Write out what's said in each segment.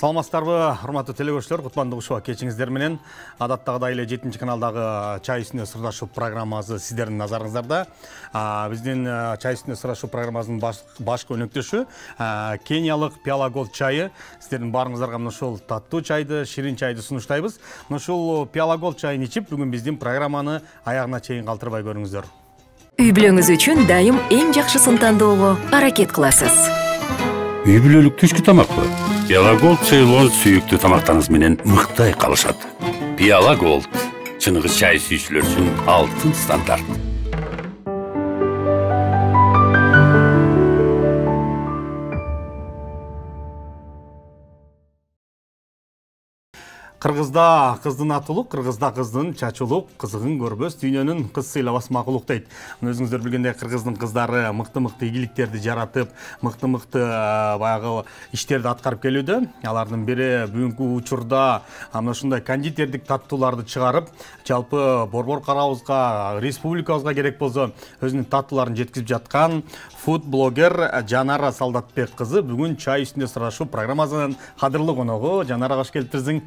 Саламатсыздарбы, урматтуу телекөрүүчүлөр, Кутмандуу ушуга кечиңиздер менен адаттагыдай эле 7-каналдагы чай үстүнө сырлашуу программасы сиздердин назарыңыздарда. Биздин чай үстүнө сырлашуу программасынын башкы өнөктөшү Кениялык Пиала Голд чайы. Сиздердин баарыңыздарга мына ушул таттуу чайды, ширин чайды сунуштайбыз. Мына ушул Пиала Голд чайын ичип, бүгүн биздин программаны аягына чейин калтырбай көрүңүздөр. Үй бүлөңүз үчүн дайым эң жакшысын тандоого аракет кыласыз. Үй бүлөлүк түшкү тамакпы? Пиала Голд Ceylon сүйүктүү тамактарыңыз менен мыктай калышат. Пиала Голд чыныгы чай сүйүүчүлөр үчүн алтын стандарт. Кыргызда кыздын атылык, кыргызда кыздын чачылык, кызыгын көрбөс, дүйнөнүн кыз сыйлабас макулук дейт. Өзүңүздөр билгендей, кыргыздын кыздары мыкты-мыкты ийгиликтерди жаратып, мыкты-мыкты баягы иштерди аткарып келүүдө. Алардын бири бүгүнкү учурда мына ушундай кондитердик таттууларды чыгарып, жалпы борбор карабызга, республикабызга керек болсо өзүнүн таттууларын жеткизип жаткан фуд блогер Жанара Солдатбек кызы бүгүн чай үстүндө сырлашуу программасынын кадырлуу коногу. Жанара, кош келиптирсиң.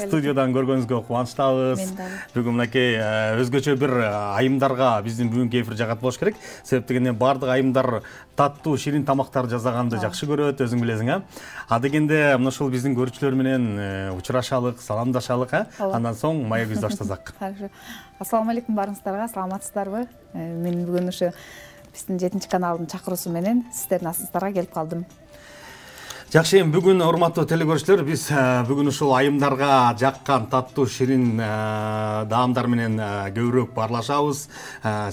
Студиядан көргөнүзгө кубанычтабыз. Бүгүн мынакей өзгөчө бир айымдарга биздин бүгүнкү эфир жагат болуш керек. Себеп дегенде бардык айымдар таттуу, ширин тамактар жасаганды жакшы көрөт, өзүң билесиң, а дегенде мына ушул биздин көрүүчүлөр менен учурашалык, саламдашалык, андан соң мая күздү баштасак. Ассаламу алейкум барыңыздарга, саламатсыздарбы? Мен бүгүн ушу биздин 7-каналдын чакыруусу менен сиздердин астыңыздарга келип калдым. Жакшы, бүгүн урматтуу телекөрүүчүлөр, биз бүгүн ушул айымдарга жаккан таттуу ширин даамдар менен көбүрөөк баарлашабыз.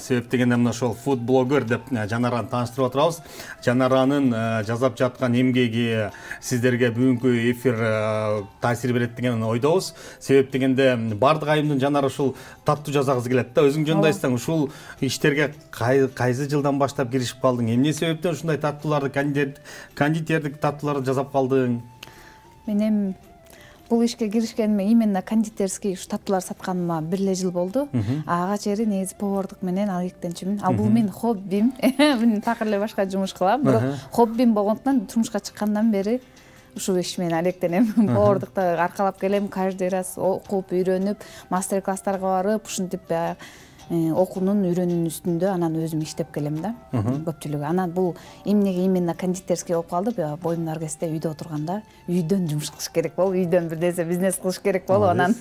Себеп дегенде мына ошол фуд блогер деп Жанараны тааныштырып атабыз. Жанаранын жасап жаткан эмгеги сиздерге бүгүнкү эфир таасир берет деген ойдобуз. Себеп дегенде бардык айымдын жанары ушул таттуу жасагысы келет да. Өзүң жөнүндө айтсаң, ушул иштерге кайсы жылдан баштап киришип калдың? Эмне себептен ушундай таттууларды, кондитердик таттууларды жасап калдың? Мен бул ишке киришкениме, именно кондитерский таттуулар сатканыма 1 жыл болду. Ага чейин негизи повардык менен алектенчимин. Ал бул менин хоббим. Мен такыр эле башка жумуш кылам, бирок хоббим болгондуктан турмушка чыккандан бери ушул иш менен алектенем. Повардыкты аркалап келем, каждый раз окуп, үйрөнүп, мастер-класстарга барып, ушинтип окуунун, үйрөнүүнүн үстүндө анан өзүм иштеп келем да. Көпчүлүгү. Анан бул эмнеге именно кондитерский болуп калды? Боюмдун аргасында үйдө отурганда, үйдөн жумуш кылыш керек болуп, үйдөн бир нерсе бизнес кылыш керек болуп, анан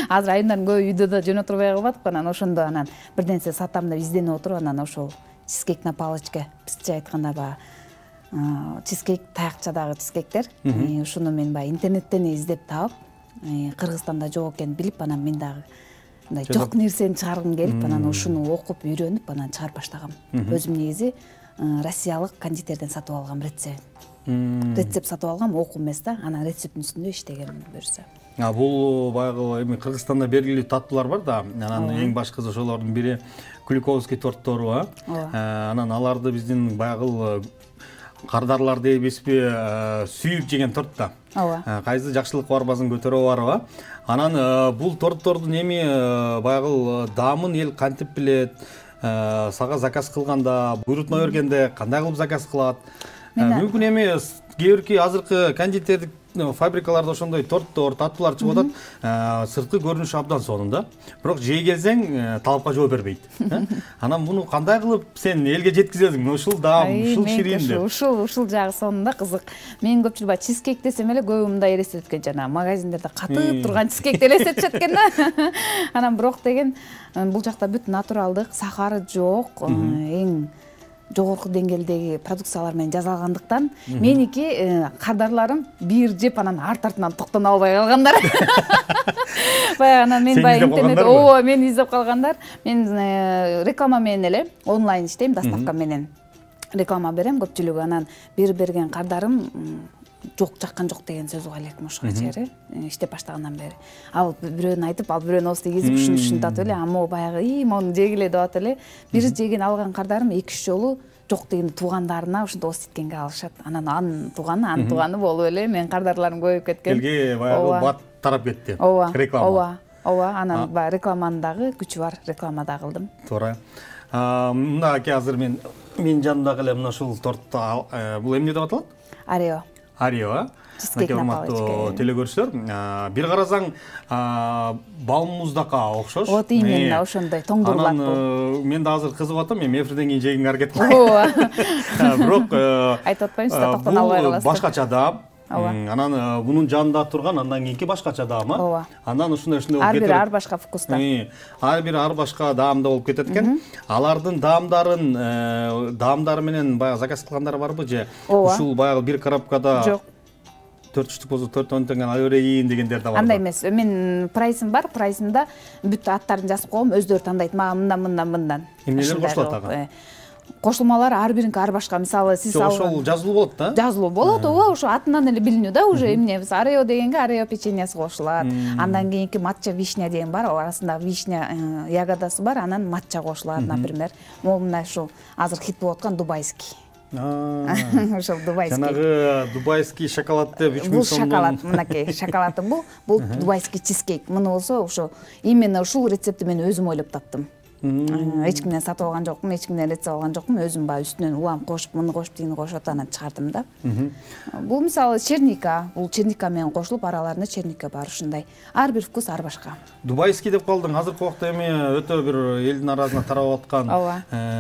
азыр айымдардын көбү үйдө да жөн отурбай калбадык, анан ошондо анан бир нерсе сатам деп изденип отуруп, анан ошол чизкейк на палочке, бизче айтканда баягы чизкейк, таякчадагы чизкейктер, ушуну мен баягы интернеттен издеп таап, Кыргызстанда жок экенин билип, анан мен дагы жок нерсени чыгаргым келип, анан ушуну окуп, үйрөнүп, анан чыгарып баштагам. Өзүм негизи Россиялык кондитерден сатып алгам рецепт. Рецепт сатып алгам, окуу эмес да, анан рецепттин үстүндө иштегем буюрса. Бул баягы эми Кыргызстанда белгилүү таттуулар бар да, анан эң башкысы ошолордун бири Куликовский торттору, анан аларды биздин баягы кардарлар дейбизби, сүйүп жеген торт да. Кайсы жакшылык барбасын көтөрө барбы. Анан бул торттордун эми баягы даамын эл кантип билет? Сага заказ кылганда, буйрутма бергенде кандай кылып заказ кылат? Мүмкүн эми кээ-бирки азыркы кондитердик фабрикаларда ошондой торттор, таттуулар чыгып атат. Сырткы көрүнүшү абдан сонун да. Бирок жей келсең талапка жооп бербейт. Анан муну кандай кылып сен элге жеткизесиң? Ушул даам, ушул ширин деп. Ушул жагы сонун да, кызык. Мен көпчүлүк чизкейк десем эле көбү мындай элестетет экен, жана магазиндерде катып турган чизкейкти элестетишет экен да. Анан бирок деген бул жакта бүт натуралдык, сахары жок, эң жогорку деңгээлдеги продукциялар менен жасалгандыктан меники кардарларым бир жеп анан артынан токтоно албай калгандар. Баягы анан мен баягы интернет, мен издеп калгандар. Мен реклама менен эле онлайн иштейм, доставка менен реклама берем көпчүлүгү. Анан бир берген кардарым жок, жаккан жок деген сөз уга элекмин ушуга чейин иштеп баштагандан бери. Ал бирөөнү айтып, ал бирөөнү осу кизип ушунтат эле, ама баягы мону жегиле деп атат эле. Бир жеген алган кардарым 2-3 жолу жок деген туугандарына ошонто оситкенге алышат. Анан анын тууганы болуп эле мен кардарларым көбөйүп кеткен. Элге баягы бат тарап кетти. Реклама. Анан баягы рекламанын дагы күчү бар, реклама да кылдым. Туура. Мына азыр мен жанымдагы эле мына ушул тортто бул эмне деп аталат? Орео. Арио, Чизкейк на палочке. телекөрүүчүлөр, бир карасаң балмуздакка окшош. Вот именно ошондой тоңдурулат бул. Анан мен да азыр кызыгып атам, мен эфирден кийин жегенге аракет кылам. Ооба. Бирок Айтып атпайсызбы, токтон албай бул каласыздар. башкача даам. Анан бунун жанында турган андан кийинки башкача даамы. Ооба. Анан ушундай болуп Ар кетет. бири ар башка вкуста. Ар бири ар башка даамда болуп кетет экен. Алардын даамдары менен баягы заказ кылгандары барбы же ушул баягы бир коробкада Жок. 4 штук болсо 4 теңге алып берейин дегендер да бар. Андай эмес. Мен прайсым бар, прайсымда бүт аттарын жазып коем, өздөрү тандайт. Мага мындан. Эмнелер кошулат ага? Кошулмалар ар биринки ар башка. Мисалы сиз ошол жазылуу болот да? жазылуу болот, ооба, ошо атынан эле билинүү да, уже эмне Арео дегенге Арео печеньясы кошулат. Андан кийинки матча вишня деген бар, арасында вишня ягодасы бар, анан матча кошулат, например. Могу мына ушул азыр хит болуп аткан дубайский. Ошол дубайский. Жанагы дубайский шоколад деп 3000 Бул сомдон. шоколад, мынакей шоколадым бул дубайский чизкейк. Муну болсо ошо именно ушул рецептти мен өзүм ойлоп таптым. Эч кимден сатып алган жокмун, эч кимден рецепт алган жокмун. Өзүм баягы үстүнөн улам кошуп, муну кошуп, тигини кошуп анан чыгардым да. Бул мисалы черника, бул черника менен кошулуп, араларында черника бар ушундай. Ар бир вкус ар башка. Дубайский деп калдың. Азыркы убакта эми өтө бир элдин арасына тарап аткан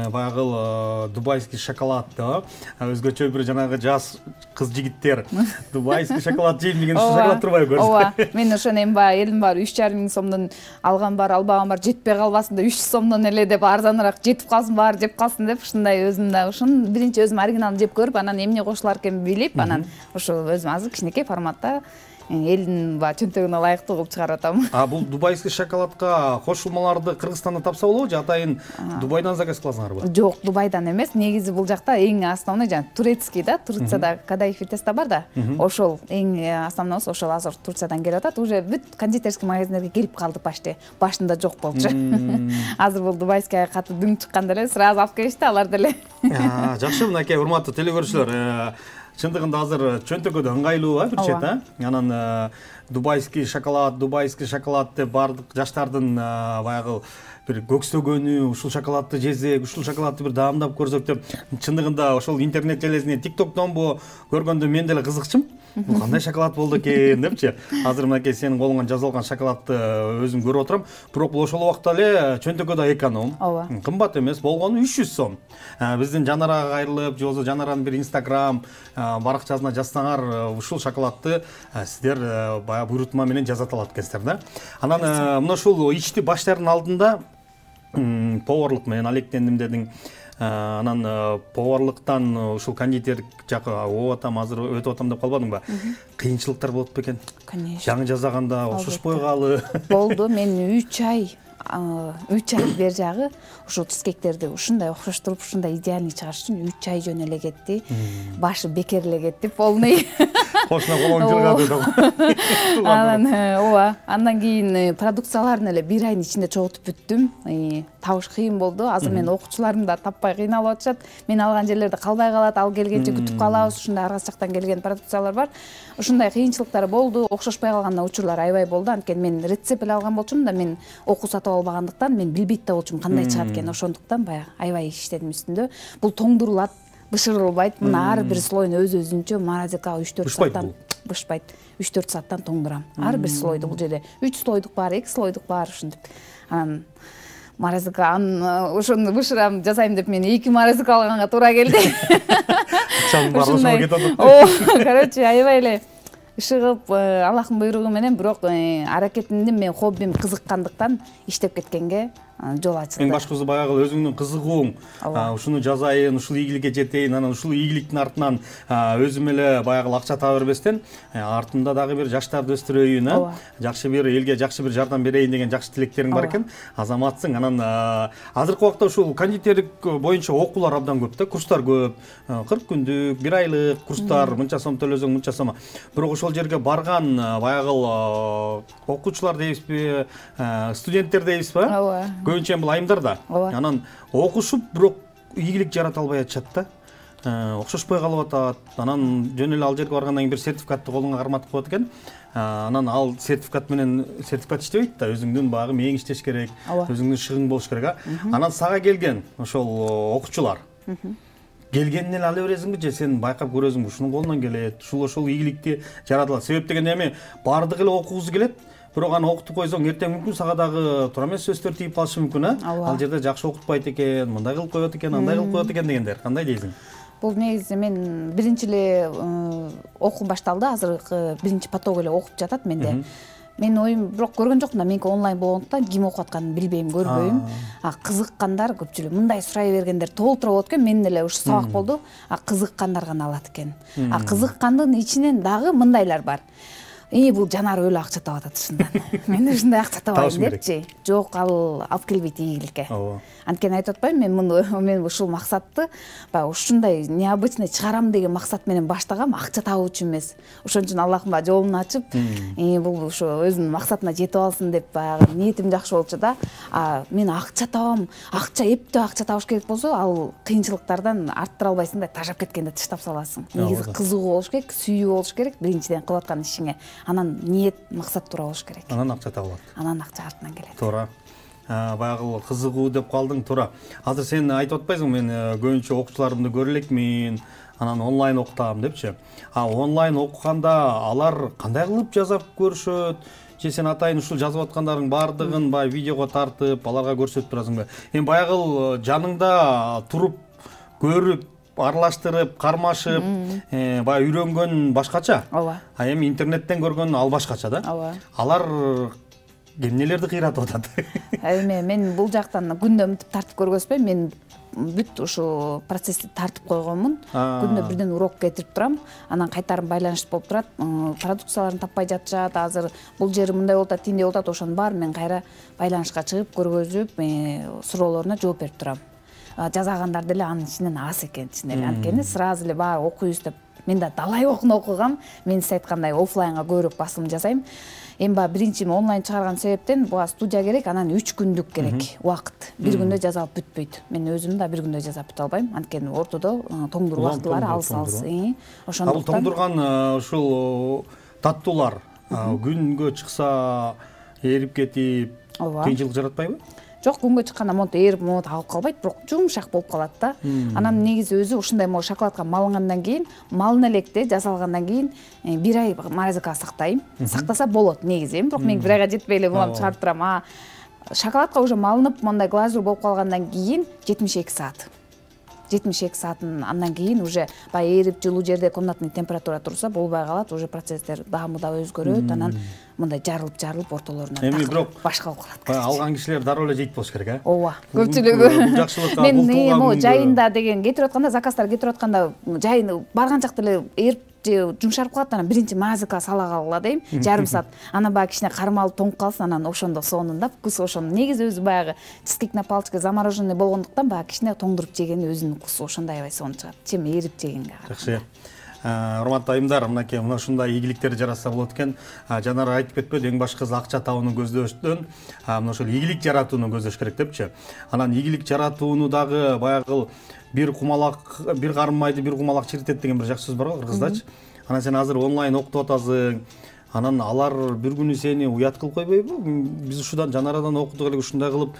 баягы дубайский шоколад да. Өзгөчө бир жанагы жас кыз жигиттер дубайский шоколад жейм деген шоколад турбайбы көрсөт. Ооба. Мен ошону эми баягы элдин баары 3,5 миң сомдон алган бар, албаган бар, жетпей калбасын деп 300 сомдон эле деп арзаныраак жетип калсын, баары жеп калсын деп ушундай өзүм да ушун биринчи өзүм оригиналын жеп көрүп, анан эмне кошулар экенин билип, анан ошо өзүм азыр кичинекей форматта элдин чөнтөгүнө ылайыктуу кылып чыгарып атам. Бул дубайский шоколадка кошулмаларды Кыргызстанда тапса болобу же атайын Дубайдан заказ кыласыңарбы? Жок, Дубайдан эмес. Негизи бул жакта эң основной жана турецкий да, Турцияда Кадайфи теста бар да. Ошол эң основноосу ошол азыр Турциядан келип атат. Уже бүт кондитерский магазиндерге келип калды почти. Башында жок болчу. Азыр бул дубайский каты дүң чыкканда эле сразу алып келишти алар деле. Жакшы, мынакей урматтуу телекөрүүчүлөр, чындыгында азыр чөнтөгөдө ыңгайлуу бир чет, анан дубайский шоколад деп бардык жаштардын баягы бир көксөгөнү, ушул шоколадты жесек, ушул шоколадты бир даамдап көрсөк деп, чындыгында ошол интернет желесинде TikTok'тон көргөндө мен деле кызыкчым. Бул кандай шоколад болду экен депчи. Азыр мынакей сенин колуңан жазылган шоколадты өзүм көрүп отурам. Бирок бул ошол убакта эле чөнтөгөдө эконом. Кымбат эмес, болгону 300 сом. Биздин Жанарага кайрылып, же болбосо Жанаранын бир Instagram баракчасына жазсаңар, ушул шоколадты сиздер баягы буйрутма менен жазат алат экенсиздер да. Анан мына ушул ичти баштардын алдында поварлык менен алектендим дедиң. Анан поварлыктан ушул кондитер жакы ооп атам, азыр өтүп атам деп калбадыңбы? Кыйынчылыктар болот бекен? Конечно. Жаңы жасаганда окшошпой калы. Болду, мен 3 ай бер жагы ушул чизкектерди ушундай окшоштуруп, ушундай идеальный чыгарыш үчүн 3 ай жөн эле кетти. Башы бекер эле кетти, полный. Кошуна колоң жыргады да. Анан ооба, андан кийин продукцияларын эле 1 айдын ичинде чогултуп бүттүм. Табыш кыйын болду. Азыр мен окуучуларым да таппай кыйналып атышат. Мен алган жерлерде калбай калат, ал келгенче күтүп калабыз. Ушундай ар кайсы жактан келген продукциялар бар. Ушундай кыйынчылыктар болду. Окшошпой калган учурлар аябай болду. Анткени мен рецепт эле алган болчумун да, мен окуу сатып албагандыктан мен билбейт да болчумун кандай чыгат экен. Ошондуктан баягы аябай иштедим үстүндө. Бул тоңдурулат, бышырылбайт. Мына ар бир слойун өз-өзүнчө морозилкага 3-4 сааттан бышпайт. 3-4 сааттан тоңдурам. Ар бир слойду бул жерде 3 слойдук бар, 2 слойдук бар ушинтип. Анан морозилка ошону бышырам, жасайм деп мен 2 морозилка алганга туура келди. Ушундай. Короче, аябай эле ышыгып, Аллахтын буйругу менен, бирок аракетимдин мен хоббим кызыккандыктан иштеп кеткенге жол ачылды. Эң башкысы баягы өзүңдүн кызыгууң, ушуну жасайын, ушул ийгиликке жетейин, анан ушул ийгиликтин артынан өзүм эле баягы акча таба бербестен, артымда дагы бир жаштарды өстүрөйүн, жакшы бир элге жакшы бир жардам берейин деген жакшы тилектериң бар экен. Азаматсың. Анан азыркы убакта ушул кондитерлик боюнча окуулар абдан көп да, курстар көп. 40 күндүк, 1 айлык курстар, мынча сом төлөсөң, мынча сом. Бирок ошол жерге барган баягы окуучулар дейбизби, студенттер дейбизби? Көбүнчө бул айымдарда. Анан окушуп, бирок ийгилик жарата албай атышат да. Окшошпой калып атат. Анан жөн эле ал жерге баргандан кийин бир сертификатты колуңа карматып коет экен. Анан ал сертификат менен сертификат иштебейт да. Өзүңдүн багы мээң иштеш керек, өзүңдүн шыгың болуш керек. Анан сага келген ошол окуучулар келгенин эле ала бересиңби же сен байкап көрөсүңбү ушунун колунан келет, ушул ийгиликти жаратылат. Себеп деген эми баардыгы эле окугусу келет. Бирок аны окутуп койсоң, эртең мүмкүн сага дагы туура эмес сөздөр тийип калышы мүмкүн, Ал жерде жакшы окутпайт экен, мындай кылып коет экен, андай кылып коет экен дегендер. Кандай дейсиң? Бул негизи мен биринчи эле окуу башталды, азыркы биринчи поток эле окуп жатат менде. Менин оюм бирок көргөн жокмун да, меники онлайн болгондуктан ким окуп атканын билбейм, көрбөйм. Кызыккандар көпчүлүк мындай сурай бергендер толтура болот экен, менин эле ушу сабак болду. Кызыккандар гана алат экен. Кызыккандын ичинен дагы мындайлар бар. Бул Жанар өлө акча таап атат ушундан. Мен ушундай акча табайын депчи. Жок, ал алып келбейт ийгиликке. Анткени айтып атпаймынбы, мен ушул максатты баягы ушундай необычный чыгарам деген максат менен баштагам, акча табуу үчүн эмес. Ошон үчүн Аллахым баягы жолун ачып, бул ушу өзүнүн максатына жетип алсын деп баягы ниетим жакшы болчу да. Мен акча табам, эптеп акча табыш керек болсо, ал кыйынчылыктардан арттыра албайсың да, тажап кеткенде таштап саласың. Негизи кызыгуу болуш керек, сүйүү болуш керек биринчиден кылып аткан ишиңе. Анан ниет, максат туура болуш керек. Анан акча табылат. Анан акча артынан келет. Туура. Баягы кызыгуу деп калдың, туура. Азыр сен айтып атпайсың, мен көбүнчө окуучуларымды көрө элекмин, анан онлайн окутам депчи. Онлайн окуганда алар кандай кылып жасап көрүшөт? Же сен атайын ушул жазып аткандарың баардыгын баягы видеого тартып, аларга көрсөтүп турасыңбы? Эми баягы жаныңда туруп, көрүп, аралаштырып, кармашып, баягы үйрөнгөн башкача. Эми интернеттен көргөн ал башкача да. Алар эмнелерди кыйратып атат? Эми мен бул жактан күндө мынтип тартып көргөзбөйм. Мен бүт ушу процессти тартып койгонмун. Күндө бирден урок кетирип турам. Анан кайтарым байланыш болуп турат. Продукцияларын таппай жатышат. Азыр бул жери мындай болуп атат, тиндей болуп атат. Ошонун баарын мен кайра байланышка чыгып, көргөзүп, суроолоруна жооп берип турам. Жазагандар деле анын ичинен аз экен, чын эле. Анткени сразу эле баары окуйбуз деп. Мен да далай окууну окугам. Мен сиз айткандай офлайнга көбүрөөк басым жасайм. Эми баягы биринчи онлайн чыгарган себептен буга студия керек, анан 3 күндүк керек убакыт. Бир күндө жазалып бүтпөйт. Мен өзүм да бир күндө жазап бүтө албайм. Анткени ортодо тоңдур убактылар алыс-алыс. Ошондуктан бул тоңдурган ушул таттуулар күнгө чыкса эрип кетип, кыйынчылык жаратпайбы? Жок, күнгө чыкканда монт эрип алып калбайт, бирок жумшак болуп калат да. Анан негизи өзү ушундай шоколадка малынгандан кийин, малын электе жасалгандан кийин 1 ай морозилкага сактайм. Сактаса болот негизи, бирок мен 1 айга жетпей эле булам чыгарып турам. Шоколадка уже малынып, мондай глазур болуп калгандан кийин 72 саат. 72 саатын андан кийин уже баягы эрип жылуу жерде комнатный температура турса болбой калат, уже процесстер даамы да өзгөрөт, анан мындай жарылып ортолоруна эми бирок башка болуп калат. Алган кишилер дароо эле жейт болуш керек, Ооба, көпчүлүгү. Жакшылыкка мен могу жайында деген кетирип атканда, заказдар кетирип атканда жайын барганчакта эле эрип же жумшарып калат, анан биринчи морозилкага сала калгыла дейм, жарым саат. Анан баягы кичине кармалып тоңуп калсын, анан ошондо сонун да, вкусу ошондо. Негизи өзү баягы чизкейк на палочке замороженный болгондуктан баягы кичине тоңдуруп жеген өзүнүн вкусу ошондой аябай сонун чыгат. Чем эрип жегенге караганда. Жакшы. Урматтуу айымдар, мынакей мына ушундай ийгиликтер жаратса болот экен. Жанар айтып кетпеди, эң башкысы акча табууну көздөштөн, мына ошол ийгилик жаратууну көздөш керек депчи. Анан ийгилик жаратууну дагы баягы бир карым майды бир кумалак чиритет деген бир жакшы сөз бар го кыргыздачы. Анан сен азыр онлайн окутуп атасың. Анан алар бир күнү сени уят кылып койбойбу? Биз ушудан Жанарадан окутук элек ушундай кылып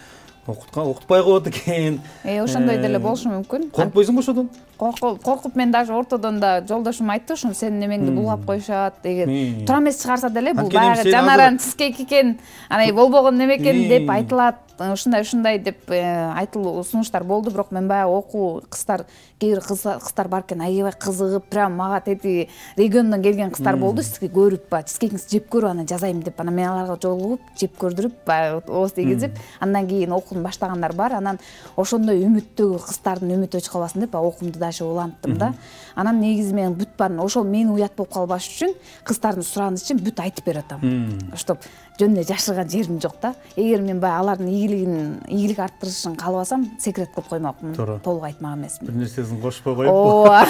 окутпай коет экен. Ошондой деле болушу мүмкүн. Коркпойсуңбу ошодон? Коркуп мен даже ортодон да жолдошум айтты, ушун сенин немеңди булгап коюшат деген. Туура эмес чыгарса деле бул баягы Жанаран чизкейк экен, анан болбогон неме экен деп айтылат. Ушундай деп айтылуу сунуштар болду, бирок мен баягы окуу кээ бир кыздар бар экен, аябай кызыгып, прям мага тети региондон келген кыздар болду, сизге көрүп баягы чизкейиңизди жеп көрүп анан жазайм деп, анан мен аларга жолугуп, жеп көрдүрүп, баягы ооз тийгизип, андан кийин окууну баштагандар бар. Анан ошондой үмүттөгү кыздардын үмүтү өчүп калбасын деп окуумду дагы уланттым да. Анан негизи мен бүт баарын ошол мени уят болуп калбаш үчүн, кыздардын суранычын бүт айтып берип атам. Чтоб жөн эле жашырган жерим жок да. Эгер мен баягы алардын ийгилик арттырышын каалабасам, секрет кылып коймокмун, толук айтмак эмесмин. Бир нерсесин кошпой коюп. Ооба.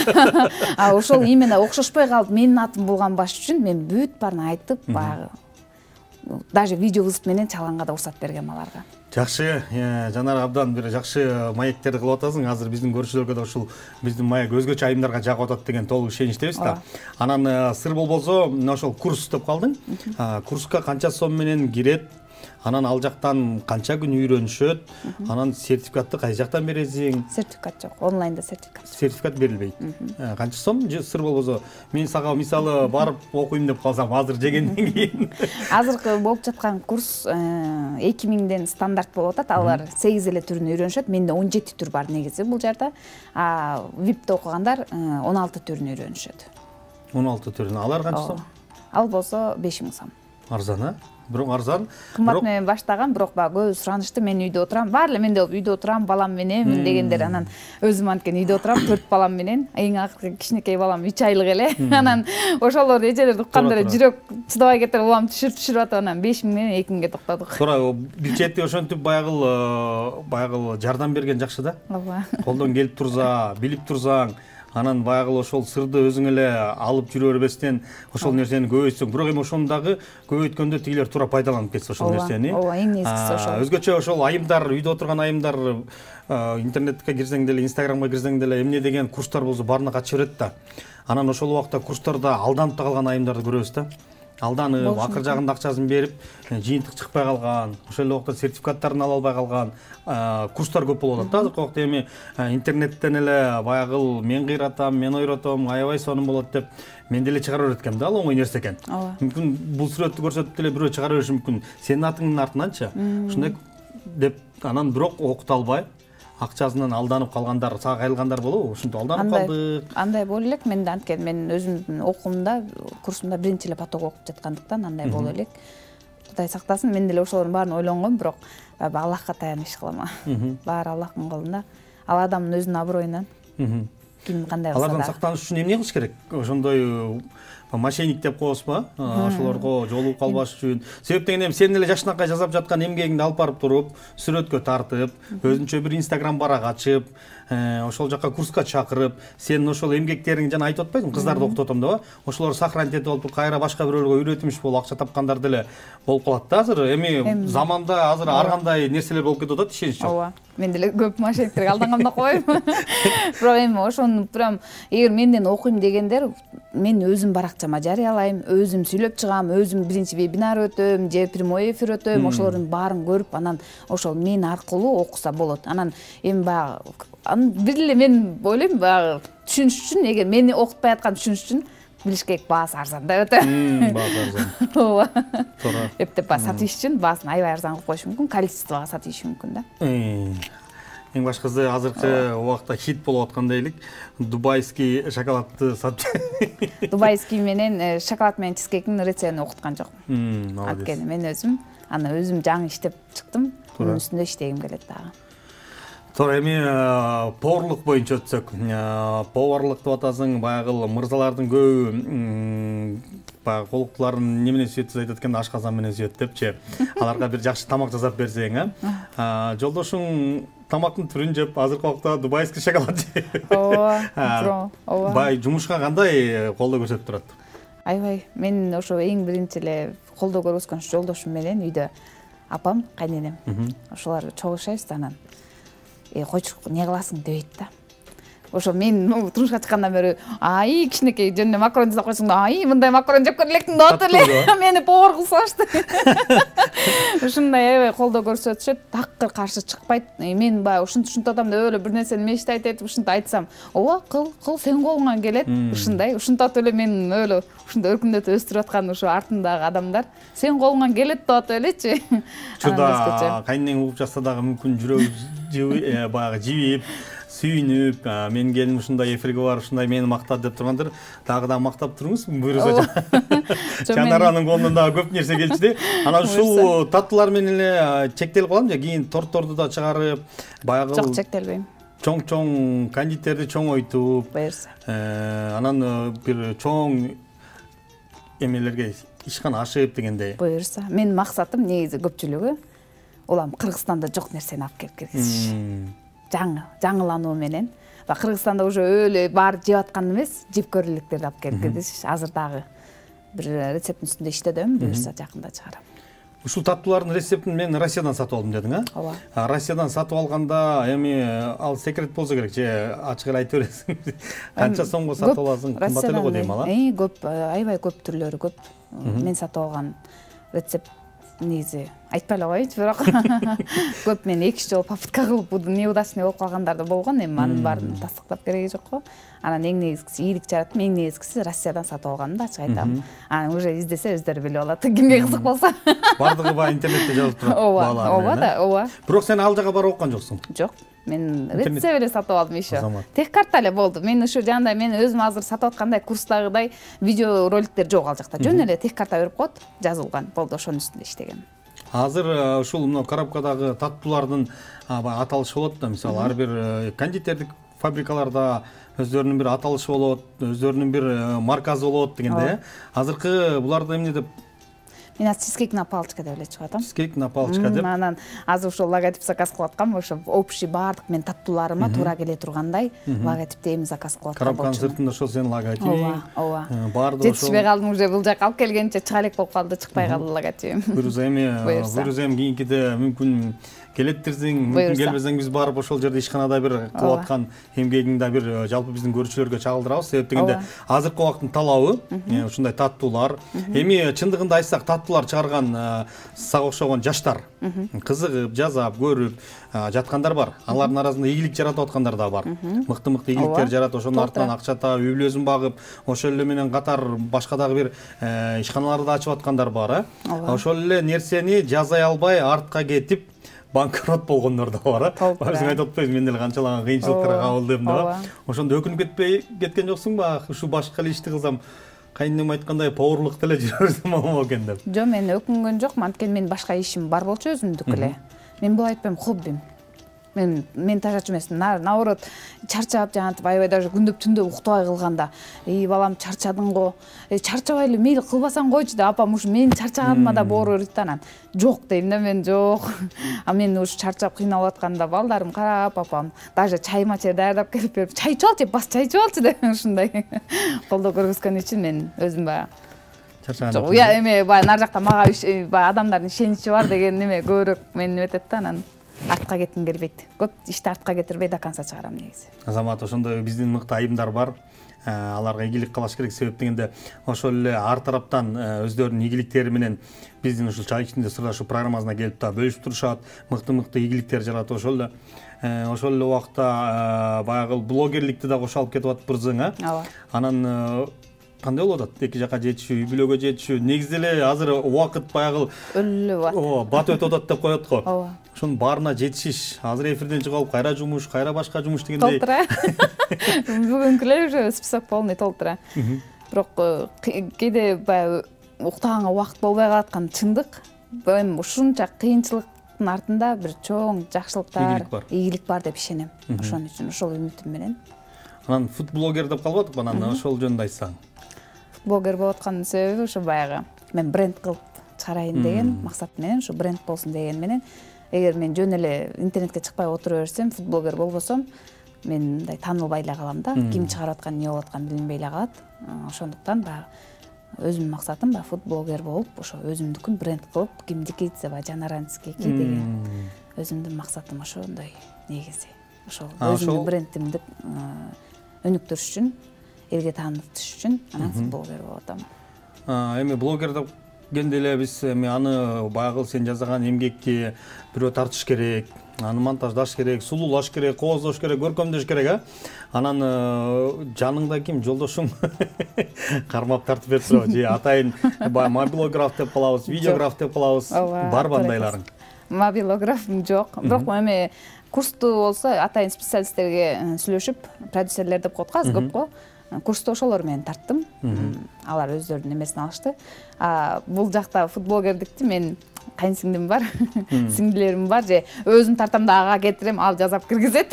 Ошол именно окшошпой калып менин атым булганбаш үчүн мен бүт баарын айтып, баягы даже видео вызов менен чалганга да уруксат бергем аларга. Жакшы, Жанар абдан бир жакшы маектерди кылып атасың. Азыр биздин көрүүчүлөргө да ушул биздин маек өзгөчө айымдарга жагып атат деген толук ишеничтебиз да. Анан сыр болбосо, мына ошол курс деп калдың. Курска канча сом менен кирет? Анан ал жактан канча күн үйрөнүшөт, анан сертификатты кай жактан бересиң? Сертификат жок, онлайнда сертификат. Сертификат берилбейт. Канча сом сыр болбосо, мен сага мисалы барып окуйм деп калсам, азыр жегенден кийин. Азыркы болуп жаткан курс 2000ден стандарт болуп атат. Алар 8 эле түрүн үйрөнүшөт. Менде 17 түр бар негизи бул жерде. VIP-те окугандар 16 түрүн үйрөнүшөт. 16 түрүн. Алар канча сом? Ал болсо 5000 сом. Арзан, а? Бирок арзан. Кымбат менен баштаган, бирок баягы көбү суранышты. Мен үйдө отурам. Баары эле мен деп үйдө отурам, балам менен дегендер. Анан өзүм анткен үйдө отурам, 4 балам менен. Эң акыркы кичинекей балам 3 айлык эле. Анан ошолор эжелерди укканда эле жүрөк чыдабай кетип, улам түшүрүп атып, анан 5000 менен 2000ге токтодук. Туура, бир чети ошентип баягы жардам берген жакшы да. Ооба. Колдон келип турса, билип турсаң, анан баягы ошол сырды өзүң эле алып жүрө бербестен ошол нерсени көбөйтсөң, бирок эми ошону дагы көбөйткөндө тигилер туура пайдаланып кетсе ошол нерсени. Ооба, эң негизгиси ошол. Өзгөчө ошол айымдар, үйдө отурган айымдар интернетке кирсең деле, инстаграмга кирсең деле эмне деген курстар болсо баарына катыша берет да. Анан ошол убакта курстарда алданып да калган айымдарды көрөбүз да. Алданып, акыр жагында акчасын берип, жыйынтык чыкпай калган, ошол эле убакта сертификаттарын ала албай калган курстар көп болуп атат да. Азыркы убакта эми интернеттен эле баягы мен кыйратам, мен ойротом, аябай сонун болот деп мен деле чыгара берет экенмин да, ал оңой нерсе экен. Мүмкүн бул сүрөттү көрсөтүп деле бирөө чыгара бериши мүмкүн. Сенин атыңдын артынанчы. Ушундай деп анан бирок окута албай акчасынан алданып калгандар, сага кайрылгандар болобу? Ушинтип алданып калдык. Андай боло элек. Мен да анткен мен өзүмдүн окуумда, курсумда биринчи эле поток окуп жаткандыктан андай боло элек. Кудай сактасын, мен деле ошолордун баарын ойлонгом, бирок Аллахка таянып иш кылам. Баары Аллахтын колунда. Ал адамдын өзүнүн аброюнан. Ким кандай кылса да. Алардан сактаныш үчүн эмне кылыш керек? Ошондой мошенник деп коебузбу? Ошолорго жолугуп калбаш үчүн. Себеп дегенде сен эле жашынакай жасап жаткан эмгегиңди алып барып туруп, сүрөткө тартып, өзүнчө бир Instagram барак ачып, ошол жака курска чакырып, сен ошол эмгектериңди жана айтып атпайсыңбы, кыздарды окутуп атам деп, ошолорду сохранить этип алып, кайра башка бирөөлөргө үйрөтүмүш болуп акча тапкандар деле болуп калат да азыр. Эми заманда азыр ар кандай нерселер болуп кетип атат, ишенич жок. Ооба. Мен деле көп мошенниктерге алдангам да коем. Бирок эми ошону прям эгер менден окуйм дегендер, мен өзүм баракчама жарыялайм, өзүм сүйлөп чыгам, өзүм биринчи вебинар өтөм, же прямой эфир өтөм, ошолордун баарын көрүп, анан ошол мен аркылуу окуса болот. Анан эми баягы бир эле мен ойлойм, баягы түшүнүш үчүн, эгер мени окутпай аткан түшүнүш үчүн билиш керек, баасы арзан да өтө. Баасы арзан. Ооба. Туура. Эптеп сатыш үчүн баасын аябай арзан кылып коюш мүмкүн, количествого сатыш мүмкүн да. Эң башкысы азыркы убакта хит болуп аткан дейлик. Дубайский шоколадты сатып. Дубайский менен шоколад менен чизкейктин рецептин окуткан жокмун. Молодец. Анткени мен өзүм жаңы иштеп чыктым. Мунун үстүндө иштегим келет дагы. Туура, эми поварлык боюнча өтсөк, поварлык деп атасың, баягы мырзалардын көбү баягы колуктуларын немене сүйөт айтат экен, ашказан менен сүйөт депчи. Аларга бир жакшы тамак жасап берсең, жолдошуң тамактын түрүн жеп, азыркы убакта дубайский шоколад жеп. Ооба. Бай жумушка кандай колдоо көрсөтүп турат? Аябай. Мен ошо эң биринчи эле колдоо көргөзгөн жолдошум менен үйдө апам, кайненем. Ошолар чогулушабыз да, анан койчу не кыласың дебейт да. Ошо мен турмушка чыккандан бери ай кичинекей жөнүнө макарон жасап койсоң да, ай мындай макарон жеп көрө электиң деп атып эле мени повар кылсабашты. Ушундай аябай колдоо көрсөтүшөт, такыр каршы чыкпайт. Мен баягы ушинтип атам деп эле бир нерсени мечта айтып ушинтип айтсам, ооба кыл сен колуңан келет. Ушундай ушинтип эле мен өлө ушундай өркүндөтүп өстүрүп аткан ушу артымдагы адамдар сен колуңан келет деп атып элечи. Чуда кайнең угуп жатса дагы мүмкүн жүрөгү баягы жибип сүйүнүп, мен келин ушундай эфирге бар, ушундай мени мактады деп тургандыр, дагы да мактап туруңуз, буйруса. Жанаранын колунан дагы көп нерсе келчү де. Анан ушул таттуулар менен эле чектелип калам же, кийин тортторду да чыгарып, баягы жок, чектелбейм. Чоң кондитерди чоңойтуп, буйруса. Анан бир чоң эмелерге ишкана ашып дегендей. Буйруса. Менин максатым негизи көпчүлүгү улам Кыргызстанда жок нерсени алып келип киргизиш. Жаңылануу менен. Кыргызстанда уже өлө бар жеп аткан эмес, жеп көрүлүктерди алып келип киргизиш. Азыр дагы бир рецепттин үстүндө иштедим, буюрса жакында чыгарам. Ушул таттуулардын рецептин мен Россиядан сатып алдым дедиң, а? Ооба. Россиядан сатып алганда эми ал секрет болсо керек, же ачык эле айта бересиң. Канча сомго сатып аласың? Кымбат эле го дейм ала. Көп, аябай көп түрлөрү көп. Мен сатып алган рецепт негизи айтпай эле коеюнчу, бирок көп мен 2 жолу попытка кылып бул неудачный болуп калгандар да болгон. Эми анын баарын тастыктап кереги жок го. Анан эң негизгиси ийгилик жараттым, эң негизгиси Россиядан сатып алганым да, ачык айтам. Анан уже издесе өздөрү билип алат, кимге кызык болсо. Бардыгы баягы интернетте жазылып турат. Ооба да, ооба. Бирок сен ал жака барып оккан жоксуң. Жок. Мен рецепт эле сатып алдым еще. Азамат. Тех карта эле болду. Мен ушу жандай мен өзүм азыр сатып аткандай курстагыдай видео роликтер жок ал жакта. Жөн эле тех карта берип коет, жазылган. Болду, ошонун үстүндө иштеген. Азыр ушул мына коробкадагы таттуулардын аталышы болот да, мисалы ар бир кондитердик фабрикаларда өздөрүнүн бир аталышы болот, өздөрүнүн бир маркасы болот дегенде. Азыркы буларды эмне деп Мен чизкейк на палочка деп эле чыгып атам. Чизкейк на палочка деп. Анан азыр ошол логотип заказ кылып аткам, ошо общий бардык мен таттууларыма туура келе тургандай логотипти эми заказ кылып аткам. Коробканын сыртында ошол сенин логотипиң. Ооба. Бардыгы ошол. Жетишпей калдым, уже бул жака алып келгенче чыга элек болуп калды, чыкпай калды логотипим. Буюрса эми кийинкиде мүмкүн келеттирсиң, мүмкүн келбесең биз барып ошол жерде ишканада бир кылып аткан эмгегиңди бир жалпы биздин көрүүчүлөргө чагылдырабыз. Себеп дегенде азыркы убакыттын талабы ушундай таттуулар. Эми чындыгында айтсак, таттуулар чыгарган сага окшогон жаштар кызыгып, жазап, көрүп жаткандар бар. Алардын арасында ийгилик жаратып аткандар да бар. Мыкты-мыкты ийгиликтер жаратып, ошонун артынан акча таап, үй бүлөсүн багып, ошол эле менен катар башка дагы бир ишканаларды ачып аткандар бар. Ошол эле нерсени жазай албай артка кетип банкрот болгондор да бар. Биз айтып атпайбыз, мен деле канчалаган кыйынчылыктарга кабылдым да. Ошондо өкүнүп кеткен жоксуңбу? Ушу башка эле ишти кылсам, кайнем айткандай поварлык деле жүрө берсем болмок экен деп. Жок, мен өкүнгөн жокмун, анткени менин башка ишим бар болчу өзүмдүк эле. Мен бул айтпайм, хоббим. Мен тажачу эмесмин. Наоборот, чарчап жантып, аябай даже күндөп түндө уктабай кылганда, балам чарчадың го, чарчабай эле мейли кылбасаң койчу деп апам ушу менин чарчаганыма да боору берет да. Анан жок дейм да, мен жок. А мен ушу чарчап кыйналып атканда балдарым карап, апам даже чайма чай даярдап келип берип, чай ичип алчы, бас чай ичип алчы деп ушундай колдоо көргөзгөн үчүн мен өзүм баягы чарчаган. Уя эме баягы нар жакта мага баягы адамдардын ишеничи бар деген неме көбүрөөк мени неметет да. Анан артка кетким келбейт. Көп ишти артка кетирбей до конца чыгарам негизи. Азамат, ошондой биздин мыкты айымдар бар. Аларга ийгилик кылыш керек. Себеп дегенде ошол эле ар тараптан өздөрүнүн ийгиликтери менен биздин ушул чай ичинде сырлашуу программасына келип та бөлүшүп турушат. Мыкты-мыкты ийгиликтер жаратып ошол эле убакта баягы блогерликти да кошо алып кетип атпырсың, Ооба. Анан кандай болуп атат? Эки жака жетишүү, үй бүлөгө жетишүү. Негизи эле азыр убакыт баягы өлүп атат. Бат өтүп атат деп коет го. Ооба. Ошонун баарына жетишиш. Азыр эфирден чыгып алып, кайра жумуш, кайра башка жумуш дегендей. Толтура. Бүгүнкүлөр уже список полный толтура. Бирок кээде баягы уктаганга убакыт болбой калаткан чындык. Эми ушунча кыйынчылыктын артында бир чоң жакшылыктар, ийгилик бар деп ишенем. Ошон үчүн ошол үмүтүм менен. Анан футблогер деп калып атып, анан ошол жөнүндө айтсаң. Блогер болуп аткандын себеби ушу баягы мен бренд кылып чыгарайын деген максат менен, ушу бренд болсун деген менен. Эгер мен жөн эле интернетке чыкпай отура берсем, футблогер болбосом, мен мындай таанылбай эле калам да. Ким чыгарып аткан, эмне болуп атканын билинбей эле калат. Ошондуктан баягы өзүмдүн максатым баягы футблогер болуп, ошо өзүмдүкүн бренд кылып, кимдики десе баягы Жанаранский деген өзүмдүн максатым ошондой негизи. Ошол өзүмдүн брендимди өнүктүрүш үчүн, элге таанытыш үчүн анан футблогер болуп атам. Эми блогер деп келгенде эле биз эми аны баягы сен жасаган эмгекти бирөө тартыш керек, аны монтаждаш керек, сулуулаш керек, кооздош керек, көркөмдөш керек, Анан жаныңда ким, жолдошуң кармап тартып берип турабы? Же атайын мобилограф деп калабыз, видеограф деп калабыз. Барбы андайларың? Мобилографым жок. Бирок эми курсту болсо атайын специалисттерге сүйлөшүп, продюсерлер деп коет азыр көп го. Курсту ошолор менен тарттым. Алар өздөрүнүн эмесин алышты. Бул жакта футблогердикти мен кайынсиңдим бар, сиңдилерим бар, же өзүм тартам да ага кетирем, ал жазап киргизет.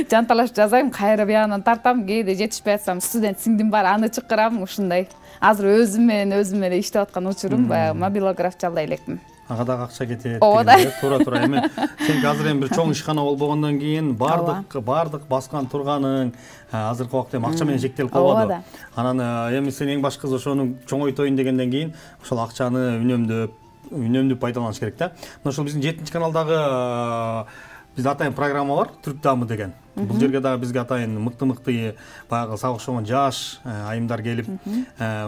Жанталашып жазайм, кайра биягынан тартам, кээде жетишпей атсам студент сиңдим бар, аны чакырам, ушундай. Азыр өзүм эле иштеп аткан учурум баягы мобилограф жалдай элекмин. Ага дагы акча кетет дегенде, туура эми сен азыр эми бир чоң ишкана болгондон кийин бардык баскан турганың азыркы убакта эми акча менен чектелип калбады. Анан эми сен эң башкысы ошону чоңойтоюн дегенден кийин ошол акчаны үнөмдөп пайдаланыш керек да. Мына ошол биздин 7-каналдагы Биз атайын программа бар, Түрк дамы деген. Бул жерге дагы бизге атайын мыкты баягы сабыкшыган жаш айымдар келип,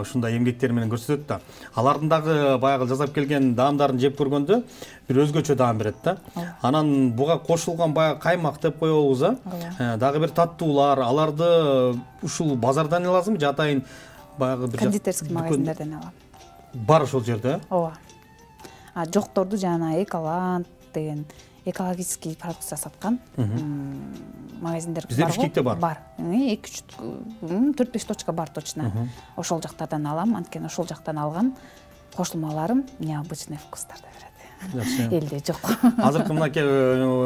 ушундай эмгектери менен көрсөтөт да. Алардын дагы баягы жасап келген даамдарын жеп көргөндө бир өзгөчө даам берет да. Анан буга кошулган баягы каймак деп коебуз, дагы бир таттуулар, аларды ушул базардан аласызбы же атайын баягы бир кондитерский магазиндерден алам. Бар ошол жерде? Ооба. Жокторду жана Эколанд деген экологический продукция саткан магазиндер Бизде Бишкекте бар. Бар. 4-5 точка бар точно. Ошол жактардан алам, анткени ошол жактан алган кошулмаларым необычный вкустарды берет. Элде жок. Азыркы мынакей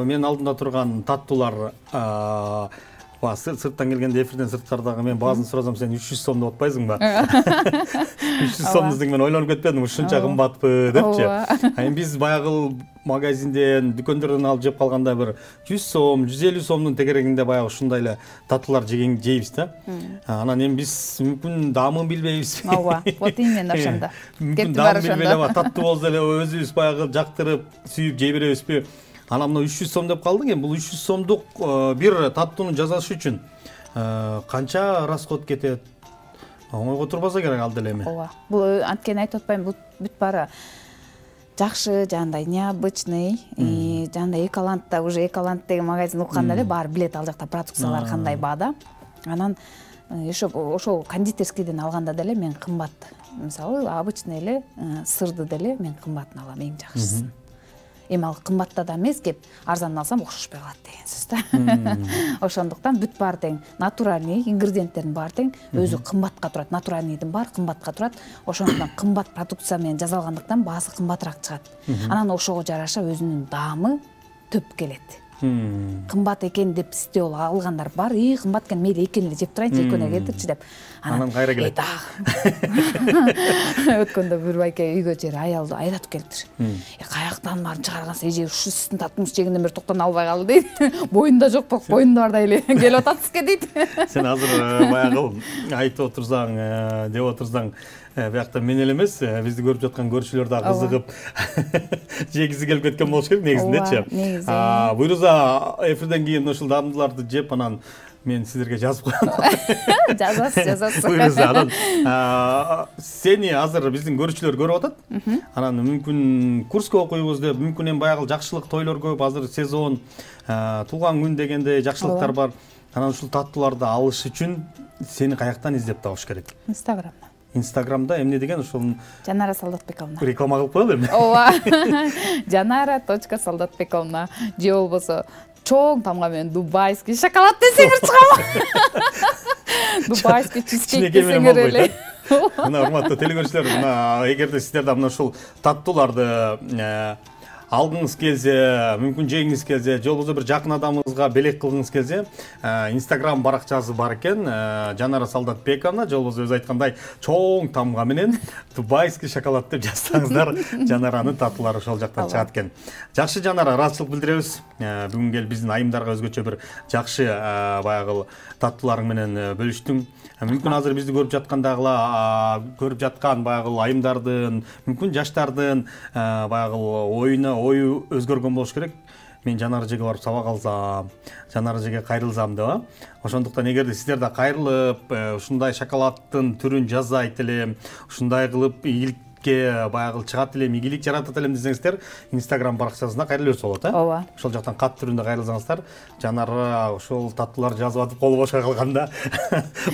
менин алдымда турган таттуулар сырттан келгенде эфирден сырткардагы мен баазын сурасам сен 300 сом деп атпайсыңбы? 300 сом десең мен ойлонуп кетпедим, ушунча кымбатпы депчи. Эми биз баягы магазинден, дүкөндөрдөн алып жеп калганда бир 100 сом, 150 сомдун тегерегинде баягы ушундай эле таттуулар жейбиз да. Анан эми биз мүмкүн даамын билбейбиз. Ооба, вот именно ошондо. Мүмкүн даамын билбей эле таттуу болсо эле өзүбүз баягы жактырып, сүйүп жей беребизби? Анан мына 300 сом деп калдык, эми бул 300 сомдук бир таттууну жасаш үчүн канча расход кетет? Оңойго турбаса керек ал деле эми. Ооба. Бул анткени айтып атпайм, бул бүт баары жакшы, жандай необычный, жандай Эколандда уже Эколанд деген магазин укканда эле баары билет, ал жакта продукциялар кандай баада. Анан ошол кондитерскийден алганда деле мен кымбат. Мисалы, обычный эле сырды деле мен кымбатын алам, эң жакшысын. Эми ал кымбатта да эмес, кеп арзан алсам окшошпой калат деген сөз да. Ошондуктан бүт баары тең, натуральный ингредиенттердин баары тең, өзү кымбатка турат, натуральныйдын баары кымбатка турат. Ошондуктан кымбат продукция менен жасалгандыктан баасы кымбатыраак чыгат. Анан ошого жараша өзүнүн даамы төп келет. Кымбат экен деп стел алгандар бар. Кымбат экен, мейли экени эле жеп турайынчы, экөөнө кетирчи деп. Анан кайра келет. Өткөндө бир байке үйгө жер аялды айратып келиптир. Каяктан баарын чыгарганса, эже ушусун таттымыш жегенден бери токтон албай калды дейт. Боюнда жок бак, боюнда барда эле келип атасызбы дейт. Сен азыр баягы айтып отурсаң, деп отурсаң, биякта мен эле эмес, бизди көрүп жаткан көрүүчүлөр да кызыгып жегиси келип кеткен болуш керек негизиндечи. Буйруза эфирден кийин ушул даамдууларды жеп, анан мен сиздерге жазып коем. Жазасыз. Буйруза, анан сени азыр биздин көрүүчүлөр көрүп атат. Анан мүмкүн курска окуйбуз деп, мүмкүн эми баягы жакшылык тойлор көп, азыр сезон, туулган күн дегенде жакшылыктар бар. Анан ушул таттууларды алыш үчүн сени каяктан издеп табыш керек? Инстаграмда эмне деген ушул Жанара Солдатбековна. Реклама кылып коелу эми. Ооба. Janara.soldatbekovna же болбосо чоң тамга менен дубайский шоколад десеңер чыгабы. Дубайский чизкейк десеңер эле. Мына урматтуу телекөрүүчүлөр, мына эгерде сиздерде мына ушул таттууларды алгыңыз келсе, мүмкүн жегиңиз келсе, же болбосо бир жакын адамыңызга белек кылгыңыз келсе, Instagram баракчасы бар экен, Жанара Солдатбековна, же болбосо өзү айткандай чоң тамга менен дубайский шоколад деп жазсаңыздар, Жанаранын таттуулары ошол жактан чыгат экен. Жакшы Жанара, ыраазычылык билдиребиз. Бүгүн келип биздин айымдарга өзгөчө бир жакшы баягы таттууларың менен бөлүштүң. Мүмкүн азыр бизди көрүп жаткан баягы айымдардын, мүмкүн жаштардын баягы ою өзгөргөн болуш керек. Мен Жанара эжеге барып сабак алсам, Жанара эжеге кайрылсам деп. Ошондуктан эгерде сиздер да кайрылып, ушундай шоколаддын түрүн жасайт элем, ушундай кылып ийгиликке баягы чыгат элем, ийгилик жаратат элем десеңиздер, Instagram баракчасына кайрыла берсе болот, Ооба. Ошол жактан кат түрүндө кайрылсаңыздар, Жанара ошол таттуулар жазып атып колу бошко калганда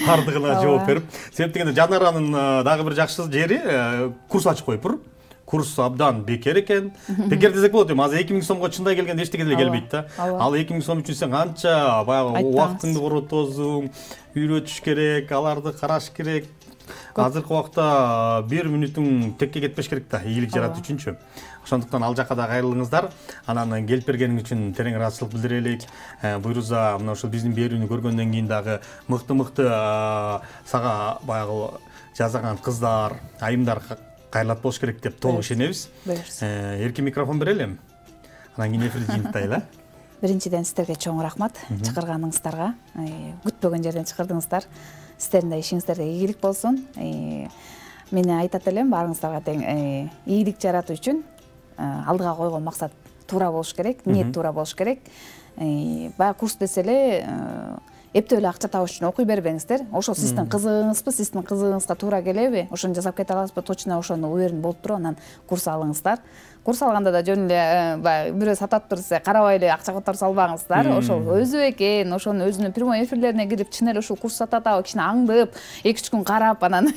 бардыгына жооп берип. Себеп дегенде Жанаранын дагы бир жакшы жери курс ачып коюптур. Курс абдан бекер экен. Бекер десек болот, азыр 2000 сомго чындай келгенде эчтеке деле келбейт да. Ал 2000 сом үчүн сен канча баягы убактыңды коротосуң, үйрөтүш керек, аларды караш керек. Азыркы убакта 1 мүнөтүң текке кетпеш керек да, ийгилик жаратуу үчүнчү. Ошондуктан ал жакка да кайрылыңыздар. Анан келип бергениң үчүн терең ыраазычылык билдирелик. Буйруза мына ошол биздин берүүнү көргөндөн кийин дагы мыкты сага баягы жасаган кыздар, айымдар кайрылат болуш керек деп толук ишенебиз. Эркин микрофон берелим. Анан кийин эфирди жыйынтайлы. Биринчиден сиздерге чоң рахмат чакырганыңыздарга. Күтпөгөн жерден чакырдыңыздар. Сиздердин да ишиңиздерге ийгилик болсун. Мен айтат элем, баарыңыздарга тең ийгилик жаратуу үчүн алдыга койгон максат туура болуш керек, ниет туура болуш керек. баягы курс десе эле эптеп эле акча табыш үчүн окуй бербеңиздер. Ошол сиздин кызыгыңызбы, сиздин кызыгыңызга туура келеби, ошону жасап кете аласызбы, точно ошону уверен болуп туруп анан курс алыңыздар. Курс алганда да жөн эле баягы бирөө сатат турса карабай эле акча которуп салбаңыздар. Ошол өзү экен, ошону өзүнүн прямой эфирлерине кирип чын эле ушул курс сатат абы кичине аңдып, 2-3 күн карап анан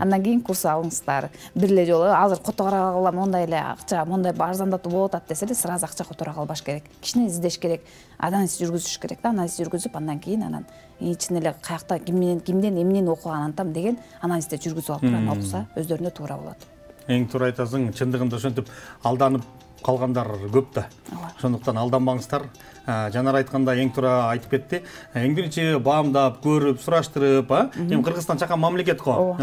андан кийин курс алыңыздар. Бир эле жолу азыр которо алган мондай эле акча, мондай арзандатуу болуп атат десе эле сразу акча которо калбаш керек. Кичине издеш керек, анализ жүргүзүш керек да, анализ жүргүзүп андан кийин анан чын эле каякта кимден эмнени окуган антам деген анализди жүргүзүп алып турган окуса өздөрүнө туура болот. Эң туура айтасың, чындыгында ошентип алданып калгандар көп да. Ошондуктан алданбаңыздар. Жанар айтканда эң туура айтып кетти. Эң биринчи баамдап, көрүп, сураштырып, эми Кыргызстан чакан мамлекет го.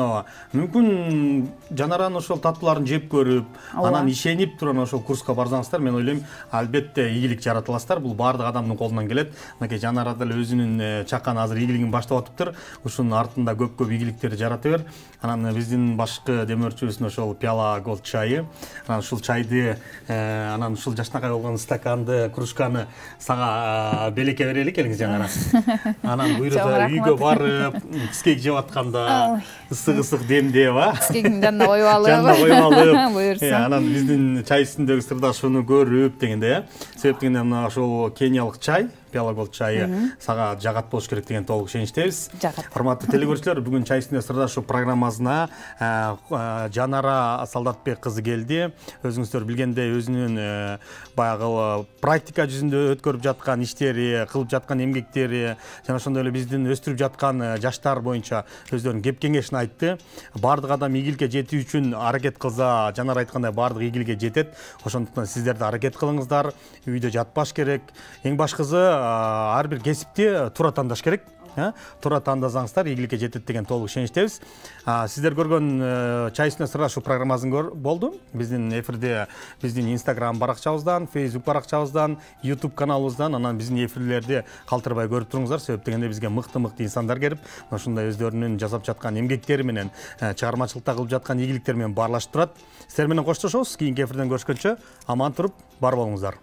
Мүмкүн Жанараны ошол таттууларын жеп көрүп, анан ишенип турган ошол курска барсаңыздар, мен ойлойм, албетте ийгилик жаратыласыздар. Бул баардык адамдын колунан келет. Мынакей Жанара деле өзүнүн чакан азыр ийгилигин баштап атыптыр. Ушунун артында көп ийгиликтерди жарата бер. Анан биздин башкы демөөрчүбүздүн ошол Пиала Голд чайы. Анан ушул чайды, анан ушул жашнакай болгон стаканды, кружканы сага белекке берели келиңиз Жанара. Анан буйруса үйгө барып, скейк жеп атканда ысык демдеп, скейктин жанына коюп алып. Жанына коюп алып. Буйрса. Анан биздин чай үстүндөгү сырдашууну көрүп дегенде, себеп дегенде мына ошол кениялык чай, Пиала Голд чайы сага жагат болуш керек деген толук ишеничтебиз. Урматтуу телекөрүүчүлөр, бүгүн чай үстүндө сырдашуу программасына Жанара Солдатбек кызы келди. Өзүңүздөр билгендей, өзүнүн баягы практика жүзүндө өткөрүп жаткан иштери, кылып жаткан эмгектери жана ошондой эле биздин өстүрүп жаткан жаштар боюнча өздөрүнүн кеп кеңешин айтты. Бардык адам ийгиликке жетүү үчүн аракет кылса, Жанар айткандай бардык ийгиликке жетет. Ошондуктан сиздер да аракет кылыңыздар. Үйдө жатпаш керек. Эң башкысы ар бир кесипти туура тандаш керек. Туура тандасаңыздар ийгиликке жетет деген толук ишеничтебиз. Сиздер көргөн чай үстүндө сырдашуу программасын болду. Биздин эфирде биздин Instagram баракчабыздан, Facebook баракчабыздан, YouTube каналыбыздан, анан биздин эфирлерди калтырбай көрүп туруңуздар. Себеп дегенде бизге мыкты инсандар келип, ушундай өздөрүнүн жасап жаткан эмгектери менен, чыгармачылыкта кылып жаткан ийгиликтери менен баарлашып турат. Сиздер менен коштошобуз. Кийинки эфирден көрүшкөнчө аман туруп бар болуңуздар.